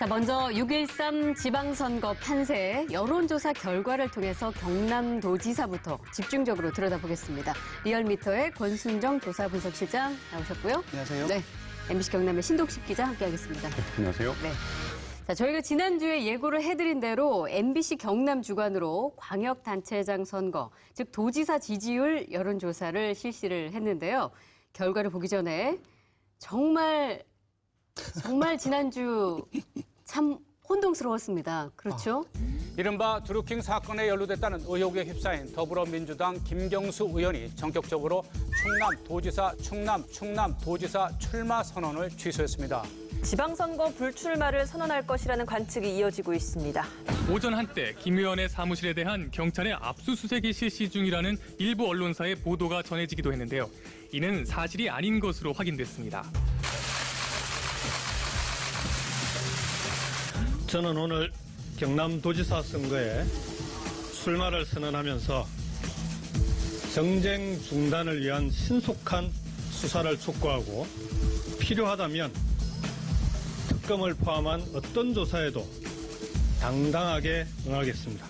자, 먼저 6.13 지방선거 판세 여론조사 결과를 통해서 경남도지사부터 집중적으로 들여다보겠습니다. 리얼미터의 권순정 조사분석실장 나오셨고요. 안녕하세요. 네, MBC 경남의 신독식 기자 함께하겠습니다. 안녕하세요. 네. 자, 저희가 지난주에 예고를 해드린 대로 MBC 경남 주관으로 광역단체장 선거, 즉 도지사 지지율 여론조사를 실시를 했는데요. 결과를 보기 전에 정말 지난주 참 혼동스러웠습니다. 그렇죠? 이른바 드루킹 사건에 연루됐다는 의혹에 휩싸인 더불어민주당 김경수 의원이 전격적으로 충남 도지사 출마 선언을 취소했습니다. 지방선거 불출마를 선언할 것이라는 관측이 이어지고 있습니다. 오전 한때 김 의원의 사무실에 대한 경찰의 압수수색이 실시 중이라는 일부 언론사의 보도가 전해지기도 했는데요. 이는 사실이 아닌 것으로 확인됐습니다. 저는 오늘 경남도지사 선거에 출마를 선언하면서 정쟁 중단을 위한 신속한 수사를 촉구하고 필요하다면 특검을 포함한 어떤 조사에도 당당하게 응하겠습니다.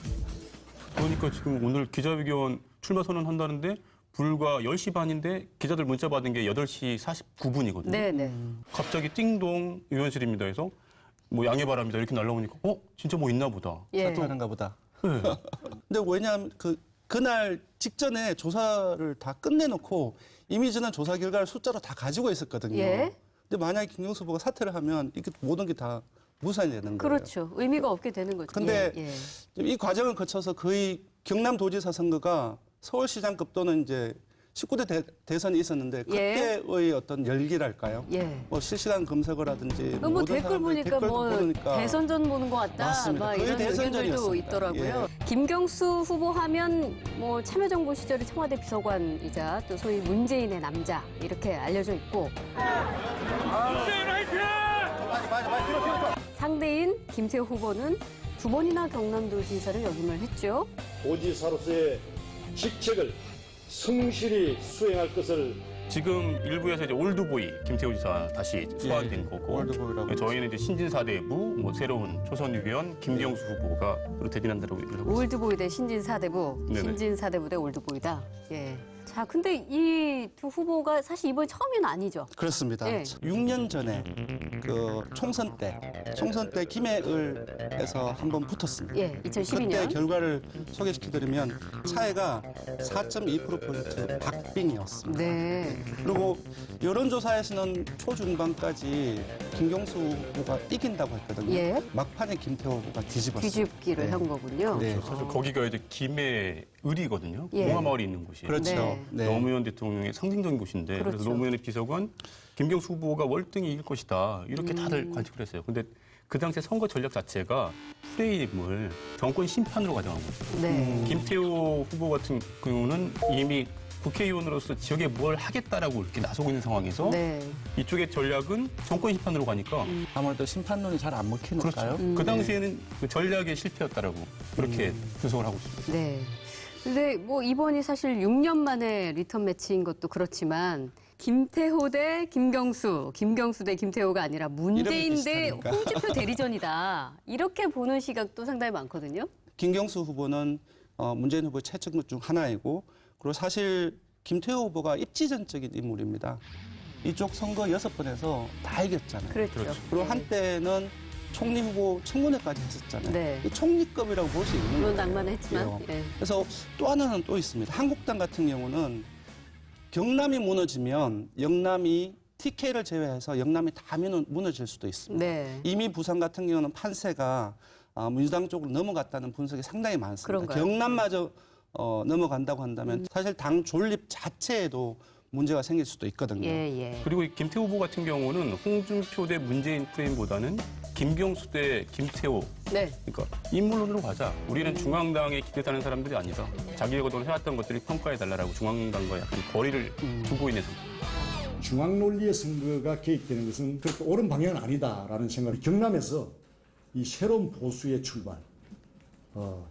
그러니까 지금 오늘 기자회견 출마 선언한다는데 불과 10시 반인데 기자들 문자 받은 게 8시 49분이거든요. 네네. 갑자기 띵동 의원실입니다 해서 뭐 양해 바랍니다 이렇게 날라오니까 진짜 뭐 있나 보다. 예. 사퇴하는가 보다. 네. 근데 왜냐하면 그날 직전에 조사를 다 끝내놓고 이미 저는 조사 결과를 숫자로 다 가지고 있었거든요. 예. 근데 만약에 김경수 후보가 사퇴를 하면 이게 모든 게 다 무산이 되는 거예요. 그렇죠. 의미가 없게 되는 거죠. 근데 예. 이 과정을 거쳐서 거의 경남도지사 선거가 서울시장급 또는 이제 19대 대선이 있었는데 그때의 어떤 열기랄까요? 예. 뭐 실시간 검색어라든지 뭐 모든 댓글 사람들이 보니까 뭐 보니까 대선전 보는 것 같다. 맞습니다. 막 거의 이런 의견들도 대선전이었습니다. 있더라고요. 김경수 후보 하면 뭐 참여정부 시절에 청와대 비서관이자 또 소위 문재인의 남자 이렇게 알려져 있고 상대인 김태호 후보는 두 번이나 경남도지사를 역임을 했죠. 도지사로서의 직책을 성실히 수행할 것을 지금 일부에서 이제 올드보이 김태호 지사 다시 소환된 거고 올드보이라고 저희는 이제 신진사대부 뭐 새로운 초선위원 김경수 후보가 대진한다고 얘기를 하고 있습니다. 올드보이 대 신진사대부, 네네. 신진사대부 대 올드보이다. 예. 자, 근데 이 두 후보가 사실 이번 처음은 아니죠. 그렇습니다. 예. 6년 전에 그 총선 때 김해을에서 한번 붙었습니다. 예, 2012년. 그때 결과를 소개시켜드리면 차이가 4.2% 박빙이었습니다. 네. 그리고 여론조사에서는 초중반까지 김경수 후보가 이긴다고 했거든요. 예. 막판에 김태호 후보가 뒤집었어요. 뒤집기를 네. 한 거군요. 네. 사실 거기가 이제 김해을이거든요. 예. 봉화마을이 있는 곳이. 그렇죠. 네. 네. 노무현 대통령의 상징적인 곳인데 그렇죠. 그래서 노무현의 비서관 김경수 후보가 월등히 이길 것이다. 이렇게 다들 관측을 했어요. 근데 그 당시에 선거 전략 자체가 프레임을 정권 심판으로 가져간 거죠. 네. 김태호 후보 같은 경우는 이미 국회의원으로서 지역에 뭘 하겠다라고 이렇게 나서고 있는 상황에서 네. 이쪽의 전략은 정권 심판으로 가니까 아무래도 심판론이 잘 안 먹히니까요. 그렇죠. 그 당시에는 그 전략의 실패였다라고 그렇게 분석을 하고 있습니다. 네. 근데 뭐 이번이 사실 6년 만에 리턴 매치인 것도 그렇지만 김태호 대 김경수, 김경수 대 김태호가 아니라 문재인 대 비슷하니까. 홍준표 대리전이다. 이렇게 보는 시각도 상당히 많거든요. 김경수 후보는 문재인 후보의 최측근 중 하나이고 그리고 사실 김태호 후보가 입지전적인 인물입니다. 이쪽 선거 6번에서 다 이겼잖아요. 그렇죠. 그리고 한때는 총리 후보 청문회까지 했었잖아요. 네. 이 총리급이라고 볼 수 있는 물론 거예요. 낭만했지만. 예. 그래서 또 하나는 또 있습니다. 한국당 같은 경우는 경남이 무너지면 영남이 TK를 제외해서 영남이 다 무너질 수도 있습니다. 네. 이미 부산 같은 경우는 판세가 민주당 쪽으로 넘어갔다는 분석이 상당히 많습니다. 그런가요? 경남마저 넘어간다고 한다면 사실 당 존립 자체에도 문제가 생길 수도 있거든요. 예. 그리고 이 김태호 후보 같은 경우는 홍준표 대 문재인 프레임보다는 김경수 대 김태호. 네. 그러니까 인물론으로 가자. 우리는 중앙당에 기대하는 사람들이 아니다. 자기가 그동안 해왔던 것들이 평가해달라고 중앙당과 약간 거리를 두고 있는 상태. 중앙 논리의 선거가 개입되는 것은 그렇게 옳은 방향은 아니다라는 생각이 경남에서 이 새로운 보수의 출발,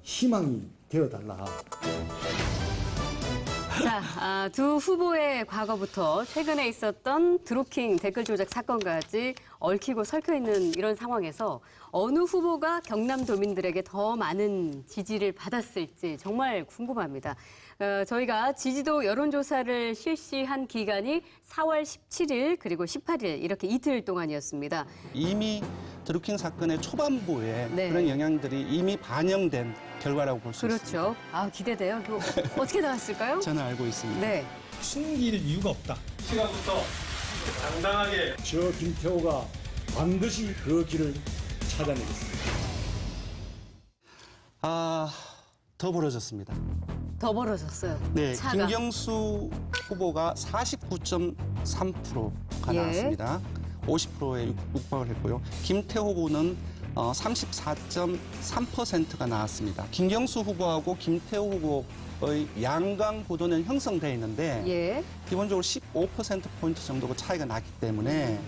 희망이 되어달라. 자, 두 후보의 과거부터 최근에 있었던 드루킹 댓글 조작 사건까지 얽히고 설켜 있는 이런 상황에서 어느 후보가 경남도민들에게 더 많은 지지를 받았을지 정말 궁금합니다. 저희가 지지도 여론조사를 실시한 기간이 4월 17일 그리고 18일 이렇게 이틀 동안이었습니다. 이미 드루킹 사건의 초반부에 네. 그런 영향들이 이미 반영된 결과라고 볼 수 있습니다. 그렇죠. 기대돼요. 그거 어떻게 나왔을까요? 저는 알고 있습니다. 네. 숨길 이유가 없다. 시간부터 당당하게 저 김태호가 반드시 그 길을 찾아내겠습니다. 더 벌어졌습니다. 더 벌어졌어요. 네, 차가. 김경수 후보가 49.3%가 예. 나왔습니다. 50%에 육박을 했고요. 김태호 후보는 34.3%가 나왔습니다. 김경수 후보하고 김태호 후보의 양강 구도는 형성되어 있는데 예. 기본적으로 15%포인트 정도가 차이가 나기 때문에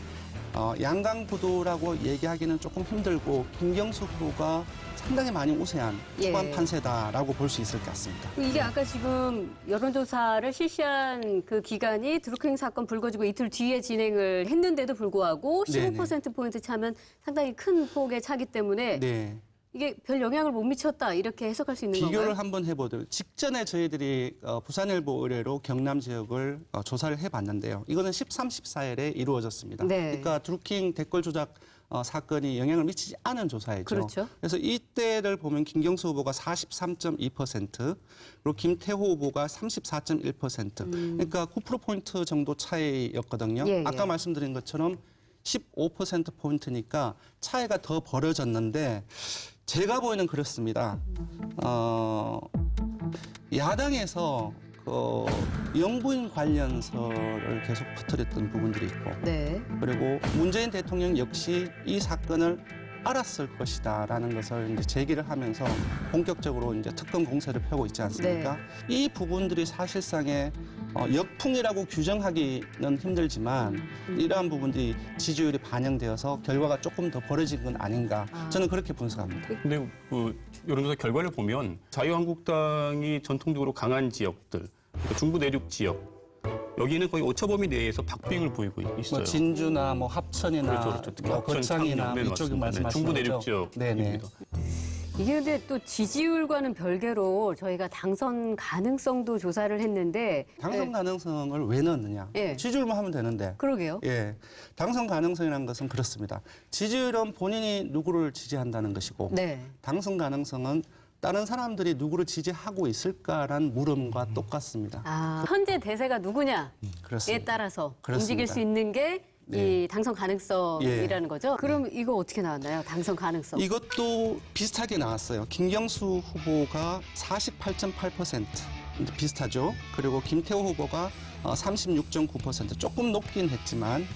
양강 구도라고 얘기하기는 조금 힘들고 김경수 후보가 상당히 많이 우세한 초반 예. 판세다라고 볼 수 있을 것 같습니다. 이게 아까 지금 여론조사를 실시한 그 기간이 드루킹 사건 불거지고 이틀 뒤에 진행을 했는데도 불구하고 15%포인트 차면 상당히 큰 폭의 차기 때문에 네. 이게 별 영향을 못 미쳤다 이렇게 해석할 수 있는 건가요? 비교를 한번 해보도록 직전에 저희들이 부산일보 의뢰로 경남 지역을 조사를 해봤는데요. 이거는 13, 14일에 이루어졌습니다. 네. 그러니까 드루킹 댓글 조작 사건이 영향을 미치지 않은 조사이죠. 그렇죠. 그래서 이때를 보면 김경수 후보가 43.2%, 그리고 김태호 후보가 34.1%. 그러니까 9%포인트 정도 차이였거든요. 예, 예. 아까 말씀드린 것처럼 15%포인트니까 차이가 더 벌어졌는데 제가 보기에는 그렇습니다. 야당에서 영부인 관련서를 계속 퍼뜨렸던 부분들이 있고 네. 그리고 문재인 대통령 역시 이 사건을 알았을 것이다라는 것을 이제 제기를 하면서 본격적으로 이제 특검 공세를 펴고 있지 않습니까? 이 부분들이 사실상의 역풍이라고 규정하기는 힘들지만 이러한 부분들이 지지율이 반영되어서 결과가 조금 더 벌어진 건 아닌가 저는 그렇게 분석합니다. 근데 그 여론조사 결과를 보면 자유한국당이 전통적으로 강한 지역들, 그러니까 중부 내륙 지역 여기는 거의 오차범위 내에서 박빙을 보이고 있어요. 뭐 진주나 뭐 합천이나 그렇죠. 특히 뭐 합천, 거창이나 창녕, 네, 이쪽이 맞습니다. 말씀하시는 중부 내륙 거죠? 지역입니다. 네네. 이게 근데 또 지지율과는 별개로 저희가 당선 가능성도 조사를 했는데 당선 가능성을 왜 넣느냐? 예. 지지율만 하면 되는데. 그러게요. 예, 당선 가능성이라는 것은 그렇습니다. 지지율은 본인이 누구를 지지한다는 것이고 네. 당선 가능성은 다른 사람들이 누구를 지지하고 있을까라는 물음과 똑같습니다. 현재 대세가 누구냐에 그렇습니다. 따라서 그렇습니다. 움직일 수 있는 게 이 네. 당선 가능성이라는 거죠. 그럼 이거 어떻게 나왔나요? 당선 가능성. 이것도 비슷하게 나왔어요. 김경수 후보가 48.8% 비슷하죠. 그리고 김태호 후보가 36.9% 조금 높아지긴 했지만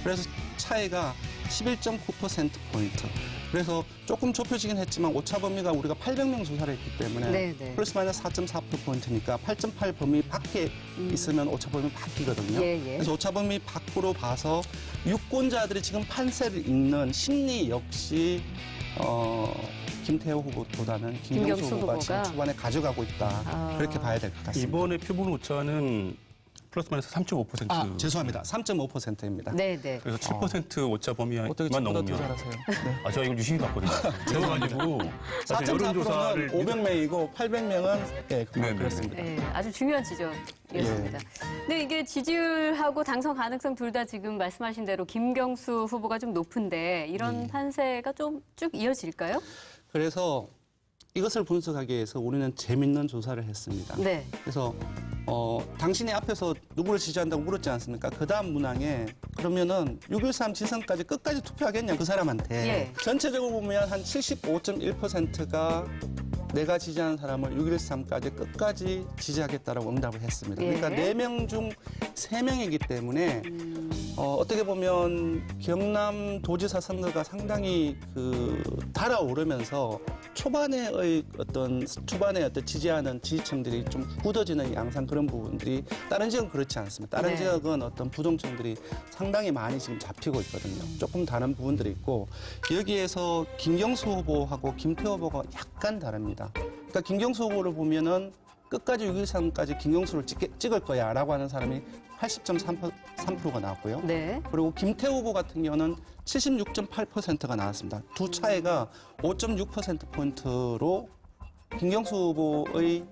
그래서 차이가 11.9%포인트. 그래서 조금 좁혀지긴 했지만 오차 범위가 우리가 800명 조사를 했기 때문에 네네. 플러스 마이너스 4.4%포인트니까 8.8 범위 밖에 있으면 오차 범위 바뀌거든요. 예, 예. 그래서 오차 범위 밖으로 봐서 유권자들이 지금 판세를 읽는 심리 역시 김태호 후보보다는 김경수 후보가 지금 초반에 가져가고 있다. 그렇게 봐야 될 것 같습니다. 이번에 표본 오차는 플러스 마이너스 3.5%. 죄송합니다. 3.5%입니다. 네네. 그래서 7% 오차 범위만 어떻게 저보다 더 넘으면. 잘하세요? 네. 제가 이걸 유심히 봤거든요. 그래가지고 사실 4.4%는 여론조사를 500명이고 800명은 네네. 그렇습니다. 네, 아주 중요한 지적이었습니다. 근데 이게 지지율하고 당선 가능성 둘 다 지금 말씀하신 대로 김경수 후보가 좀 높은데 이런 판세가 좀 쭉 이어질까요? 그래서 이것을 분석하기 위해서 우리는 재밌는 조사를 했습니다. 네. 그래서 당신이 앞에서 누구를 지지한다고 물었지 않습니까? 그 다음 문항에 그러면은 6.13 지선까지 끝까지 투표하겠냐 그 사람한테. 예. 전체적으로 보면 한 75.1%가 내가 지지하는 사람을 6.13까지 끝까지 지지하겠다라고 응답을 했습니다. 예. 그러니까 4명 중 3명이기 때문에 어떻게 보면 경남 도지사 선거가 상당히 달아오르면서 초반에 어떤 지지하는 지지층들이 좀 굳어지는 양상 그런 부분들이 다른 지역은 그렇지 않습니다. 다른 네. 지역은 어떤 부동층들이 상당히 많이 지금 잡히고 있거든요. 조금 다른 부분들이 있고 여기에서 김경수 후보하고 김태호 후보가 약간 다릅니다. 그러니까 김경수 후보를 보면은 끝까지 6.13까지 김경수를 찍을 거야라고 하는 사람이 80.3%가 나왔고요. 네. 그리고 김태우 후보 같은 경우는 76.8%가 나왔습니다. 두 차이가 5.6%포인트로 김경수 후보의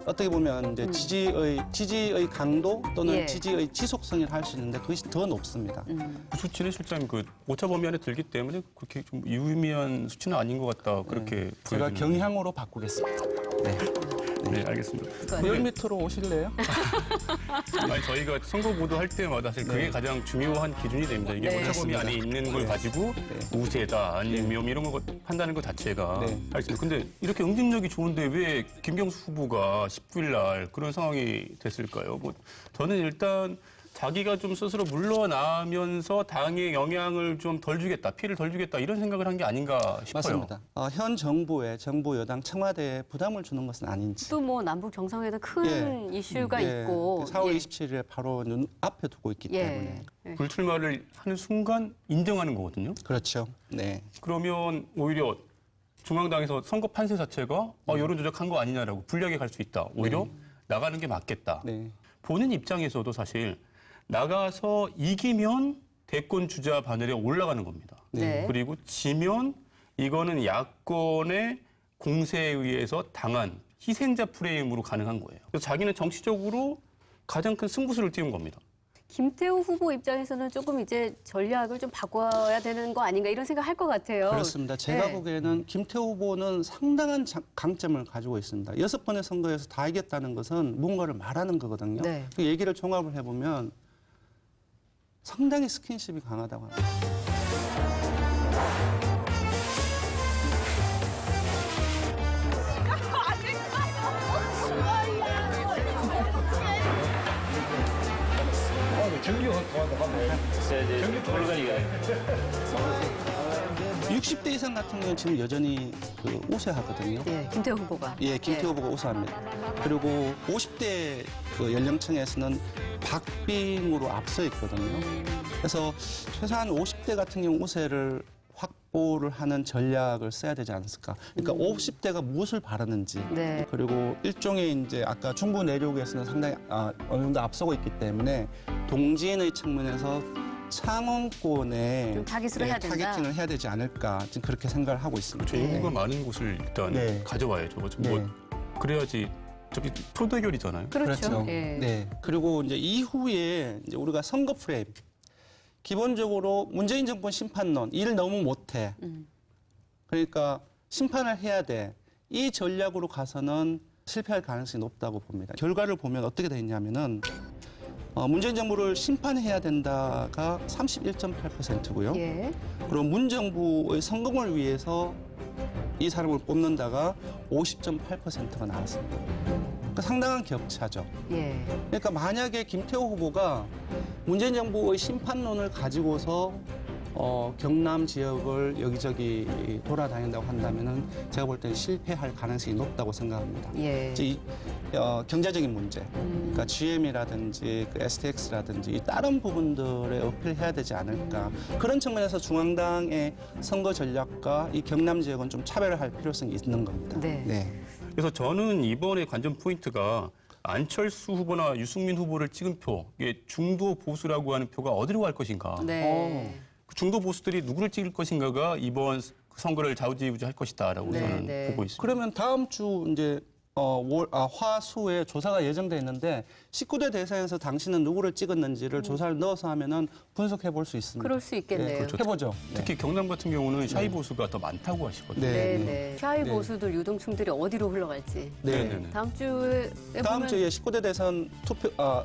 어떻게 보면 이제 지지의 강도 또는 예. 지지의 지속성을 할 수 있는데 그것이 더 높습니다. 그 수치는 실장님 그 오차 범위 안에 들기 때문에 그렇게 좀 유의미한 수치는 아닌 것 같다. 그렇게 제가 보여지는. 경향으로 바꾸겠습니다. 네. 네, 알겠습니다. 몇 밑으로 오실래요? 아니, 저희가 선거 보도할 때마다 사실 그게 네. 가장 중요한 기준이 됩니다. 이게 네. 오차 범위 안에 있는 걸 가지고 우세다, 아니면 위험 이런 거 판단하는 것 자체가 네. 할 수 있는데 근데 이렇게 응집력이 좋은데 왜 김경수 후보가 19일 날 그런 상황이 됐을까요? 뭐 저는 일단 자기가 좀 스스로 물러나면서 당에 영향을 좀 덜 주겠다, 피해를 덜 주겠다 이런 생각을 한 게 아닌가 싶어요. 맞습니다. 현 정부에 정부 여당 청와대에 부담을 주는 것은 아닌지. 또 뭐 남북 정상회담 큰 이슈가 있고 4월 예. 27일에 바로 눈 앞에 두고 있기 때문에. 예. 불출마를 하는 순간 인정하는 거거든요. 그렇죠. 네. 그러면 오히려 중앙당에서 선거 판세 자체가 여론 조작한 거 아니냐라고 불리하게 갈 수 있다. 오히려 나가는 게 맞겠다. 네. 보는 입장에서도 사실 나가서 이기면 대권 주자 바늘에 올라가는 겁니다. 네. 그리고 지면 이거는 야권의 공세에 의해서 당한 희생자 프레임으로 가능한 거예요. 그래서 자기는 정치적으로 가장 큰 승부수를 띄운 겁니다. 김태우 후보 입장에서는 조금 이제 전략을 좀 바꿔야 되는 거 아닌가 이런 생각 할 것 같아요. 그렇습니다. 제가 네. 보기에는 김태우 후보는 상당한 강점을 가지고 있습니다. 6번의 선거에서 다 이겼다는 것은 무언가를 말하는 거거든요. 네. 그 얘기를 종합을 해보면 상당히 스킨십이 강하다고 합니다. 정기 통한다 하면 60대 이상 같은 경우는 지금 여전히 우세하거든요. 예, 김태우 후보가. 예, 김태우 후보가 우세합니다. 그리고 50대 그 연령층에서는 박빙으로 앞서 있거든요. 그래서 최소한 50대 같은 경우 우세를 확보를 하는 전략을 써야 되지 않을까. 그러니까 50대가 무엇을 바라는지. 네. 그리고 일종의 이제 아까 중부 내륙에서는 상당히 어느 정도 앞서고 있기 때문에 동지인의 측면에서 창원권에 좀 타깃을 해야 된다. 타겟팅을 해야 되지 않을까 지금 그렇게 생각을 하고 있습니다. 저 인구가 많은 곳을 일단 네. 가져와야죠. 네. 뭐 그래야지 저기 표대결이잖아요. 그렇죠. 예. 네. 그리고 이제 이후에 이제 우리가 선거 프레임. 기본적으로 문재인 정권 심판론, 일 너무 못해. 그러니까 심판을 해야 돼. 이 전략으로 가서는 실패할 가능성이 높다고 봅니다. 결과를 보면 어떻게 돼 있냐면은 문재인 정부를 심판해야 된다가 31.8%고요. 예. 그리고 문 정부의 성공을 위해서 이 사람을 뽑는다가 50.8%가 나왔습니다. 그러니까 상당한 격차죠. 예. 그러니까 만약에 김태호 후보가 문재인 정부의 심판론을 가지고서 경남 지역을 여기저기 돌아다닌다고 한다면은 제가 볼 때는 실패할 가능성이 높다고 생각합니다. 예. 이제 경제적인 문제, 그러니까 GM이라든지 그 STX라든지 이 다른 부분들에 어필해야 되지 않을까. 그런 측면에서 중앙당의 선거 전략과 이 경남 지역은 좀 차별화할 필요성이 있는 겁니다. 네. 그래서 저는 이번에 관전 포인트가 안철수 후보나 유승민 후보를 찍은 표, 이게 중도 보수라고 하는 표가 어디로 갈 것인가. 네. 그 중도 보수들이 누구를 찍을 것인가가 이번 선거를 좌우지우지할 것이다라고 네, 저는 네. 보고 있습니다. 그러면 다음 주 이제 화수에 조사가 예정돼 있는데 19대 대선에서 당신은 누구를 찍었는지를 조사를 넣어서 하면은 분석해 볼 수 있습니다. 그럴 수 있겠네요. 그렇죠. 해보죠. 특히 경남 같은 경우는 샤이 보수가 더 많다고 하시거든요. 네, 네. 네. 샤이 네. 보수들 유동층들이 어디로 흘러갈지. 네. 네네네. 다음 주에 다음 보면 주에 19대 대선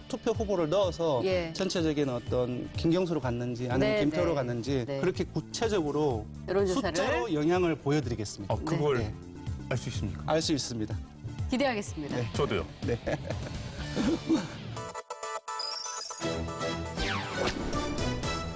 투표 후보를 넣어서 예. 전체적인 어떤 김경수로 갔는지 아니면 네, 김태호로 네. 갔는지 네. 그렇게 구체적으로 여론조사를 숫자로 영향을 보여드리겠습니다. 그걸 네. 알 수 있습니까? 알 수 있습니다. 기대하겠습니다. 저도요. 네.